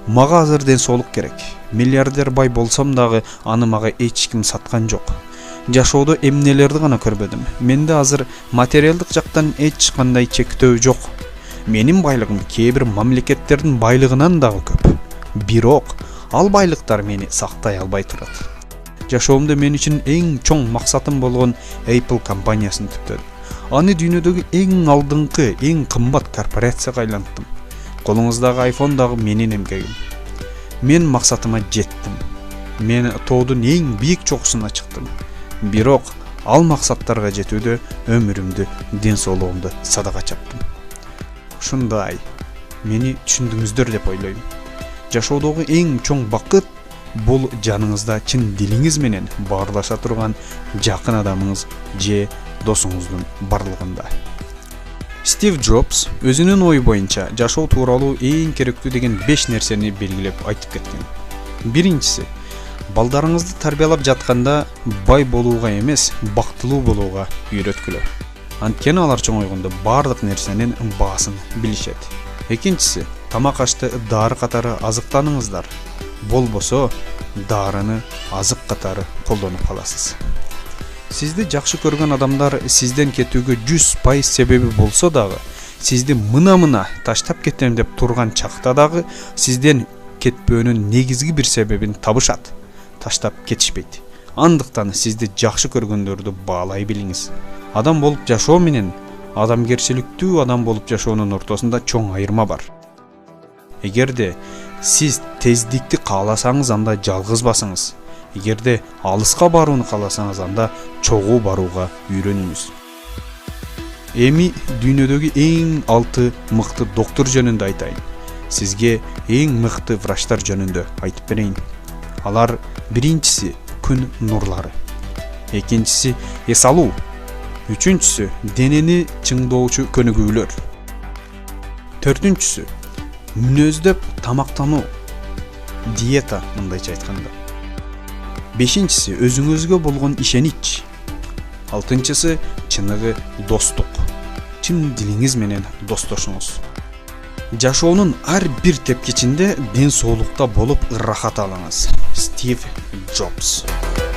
Мага азыр ден соолук керек. Миллиардер бай болсом дагы аны мага эч ким саткан жок. Жашоодо эмнелерди гана көрбөдүм. Менде азыр материалдык жактан эч кандай чектөө жок. Менин байлыгым кээ бир мамлекеттердин байлыгынан дагы көп. Бирок ал байлыктар мени сактай албай турат. Жашоомдо мен үчүн эң чоң максатым болгон Apple компаниясын түптөдүм. Аны дүйнөдөгү эң алдыңкы, эң кымбат корпорацияга айланттым. Колуңуздагы iPhone дагы менин эмгегим. Мен максатыма жеттим. Мен тоодун эң бийик чокусуна чыктым. Бирок ал максаттарга жетүүдө өмүрүмдү, ден соолугумду садага чаптым. Ушундай. Мени түшүндүңүздөр деп ойлойм. Жашоодогу эң чоң бакыт бул жаныңызда чын дилиңиз менен баарлаша турган жакын адамыңыз же досуңуздун барлыгында. Стив Джобс өзүнүн ою боюнча жашоо тууралуу эң керектүү деген 5 нерсени белгилеп айтып кеткен. Биринчиси, балдарыңызды тарбиялап жатканда бай болууга эмес, бактылуу болууга үйрөткүлө. Анткени алар чоңойгондо бардык нерсенин баасын билишет. Экинчиси, тамак ашты дары катары азыктаныңыздар. Болбосо дарыны азык катары колдонуп каласыз. Сизди жакшы көргөн адамдар сизден кетүүгө 100% себеби болсо дагы, сизди мына таштап кетем деп турган чакта дагы сизден кетпөөнүн негизги бир себебин табышат. Таштап кетишпейт. Андыктан сизди жакшы көргөндөрдү баалай билиңиз. Адам болуп жашоо менен адамгерчиликтүү адам болуп жашоонун ортосунда чоң айырма бар. Эгерде сиз тездикти кааласаңыз, анда жалгыз басыңыз. Эгерде алыска барууну кааласаңыз, анда чогуу барууга үйрөнүңүз. Эми дүйнөдөгү эң 6 мыкты доктор жөнүндө айтайын. Сизге эң мыкты врачтар жөнүндө айтып берейин. Алар биринчиси күн нурлары, экинчиси эс алуу, үчүнчүсү денени чыңдоочу көнүгүүлөр, төртүнчүсү мүнөздөп тамактануу, диета мындайча айтканда, бешинчиси өзүңүзгө болгон ишенич, алтынчысы чыныгы достук, чын дилиңиз менен достошуңуз. Жашоонун ар бир тепкичинде ден соолукта болуп ырахат алыңыз. Стив Джобс.